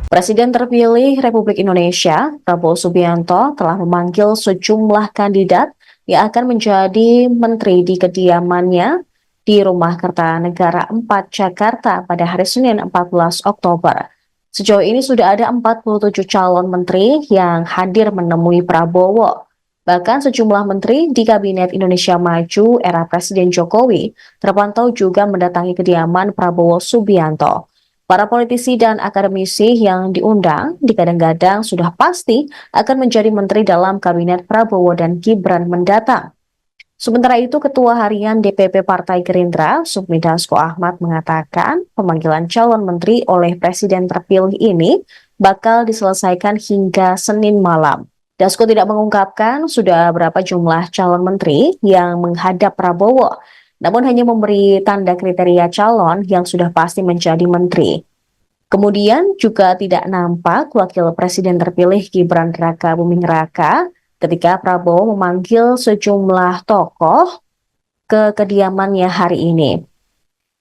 Presiden terpilih Republik Indonesia, Prabowo Subianto, telah memanggil sejumlah kandidat yang akan menjadi menteri di kediamannya di Rumah Kertanegara 4 Jakarta pada hari Senin 14 Oktober. Sejauh ini sudah ada 47 calon menteri yang hadir menemui Prabowo. Bahkan sejumlah menteri di Kabinet Indonesia Maju era Presiden Jokowi terpantau juga mendatangi kediaman Prabowo Subianto. Para politisi dan akademisi yang diundang digadang-gadang sudah pasti akan menjadi menteri dalam kabinet Prabowo dan Gibran mendatang. Sementara itu, Ketua Harian DPP Partai Gerindra, Sufmi Dasko Ahmad mengatakan pemanggilan calon menteri oleh Presiden terpilih ini bakal diselesaikan hingga Senin malam. Dasko tidak mengungkapkan sudah berapa jumlah calon menteri yang menghadap Prabowo, namun hanya memberi tanda kriteria calon yang sudah pasti menjadi menteri. Kemudian juga tidak nampak Wakil Presiden terpilih Gibran Raka Buming Raka ketika Prabowo memanggil sejumlah tokoh ke kediamannya hari ini.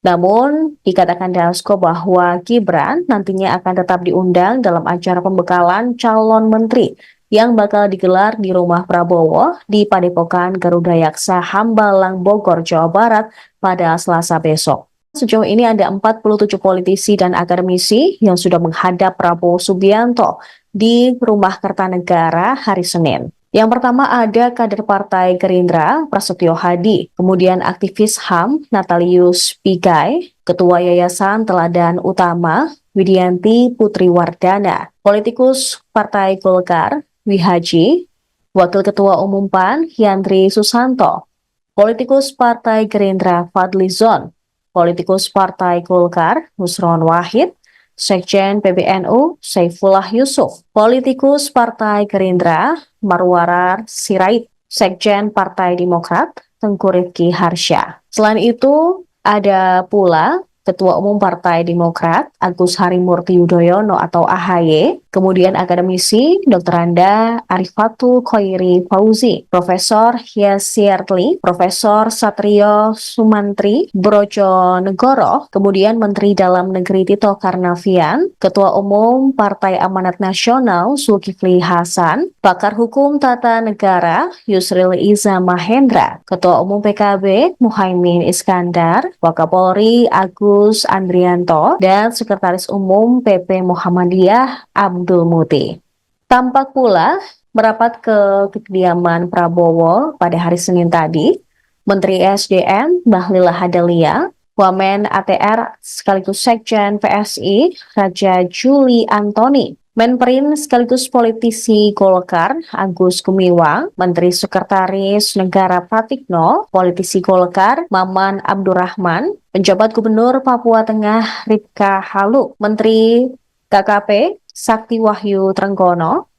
Namun, dikatakan Dasko bahwa Gibran nantinya akan tetap diundang dalam acara pembekalan calon menteri yang bakal digelar di rumah Prabowo di Padepokan Garuda Yaksa Hambalang, Bogor, Jawa Barat pada Selasa besok. Sejauh ini ada 47 politisi dan akademisi yang sudah menghadap Prabowo Subianto di Rumah Kertanegara hari Senin. Yang pertama ada kader Partai Gerindra, Prasetyo Hadi, kemudian aktivis HAM, Natalius Pigai, Ketua Yayasan Teladan Utama, Widianti Putri Wardana, politikus Partai Golkar, Wihaji, Wakil Ketua Umum PAN, Yandri Susanto, politikus Partai Gerindra, Fadli Zon, politikus Partai Golkar, Nusron Wahid, Sekjen PBNU, Saifullah Yusuf, politikus Partai Gerindra, Marwarar Sirait, Sekjen Partai Demokrat, Tengku Rifki Harsha. Selain itu, ada pula Ketua Umum Partai Demokrat, Agus Harimurti Yudhoyono atau AHY, kemudian akademisi Dr. Anda Arifatul Khoiri Fauzi, Profesor Yasirli, Profesor Satrio Sumantri Brojonegoro, kemudian Menteri Dalam Negeri Tito Karnavian, Ketua Umum Partai Amanat Nasional Zulkifli Hasan, Pakar Hukum Tata Negara Yusril Iza Mahendra, Ketua Umum PKB Muhaimin Iskandar, Wakapolri Agus Andrianto, dan Sekretaris Umum PP Muhammadiyah Abdul Muti. Tampak pula merapat ke kediaman Prabowo pada hari Senin tadi, Menteri SDM Bahlil Lahadalia, Wamen ATR sekaligus Sekjen PSI Raja Juli Antoni, Menperin sekaligus politisi Golkar Agus Gumiwang, Menteri Sekretaris Negara Pratikno, politisi Golkar Maman Abdurrahman, penjabat Gubernur Papua Tengah Ripka Halu, Menteri KKP Sakti Wahyu Trenggono,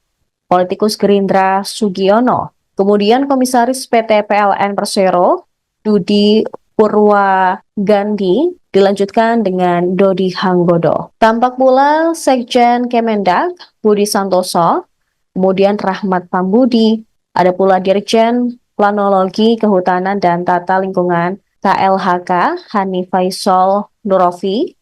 politikus Gerindra Sugiono, kemudian Komisaris PT PLN Persero Dudi Purwagandi dilanjutkan dengan Dodi Hanggodo. Tampak pula Sekjen Kemendak Budi Santoso, kemudian Rahmat Pambudi, ada pula Dirjen Planologi Kehutanan dan Tata Lingkungan KLHK Hani Faisal Nurofi,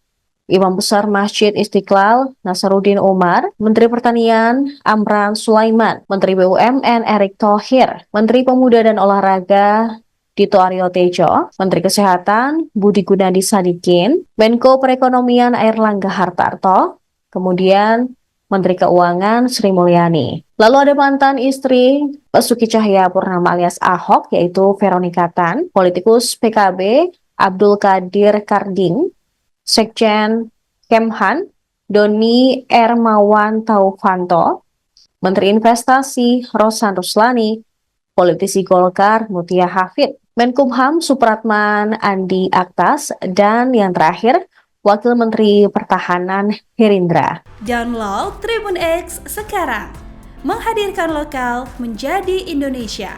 Imam Besar Masjid Istiqlal Nasaruddin Umar, Menteri Pertanian Amran Sulaiman, Menteri BUMN Erick Thohir, Menteri Pemuda dan Olahraga Dito Aryo Tejo, Menteri Kesehatan Budi Gunadi Sadikin, Menko Perekonomian Airlangga Hartarto, kemudian Menteri Keuangan Sri Mulyani. Lalu ada mantan istri Basuki Cahayapurnama alias Ahok, yaitu Veronica Tan, politikus PKB Abdul Qadir Karding, Sekjen Kemhan Doni Ermawan Taufanto, Menteri Investasi Rosan Ruslani, politisi Golkar Mutia Hafid, Menkumham Supratman Andi Aktas, dan yang terakhir Wakil Menteri Pertahanan Herindra. Download Tribun X sekarang, menghadirkan lokal menjadi Indonesia.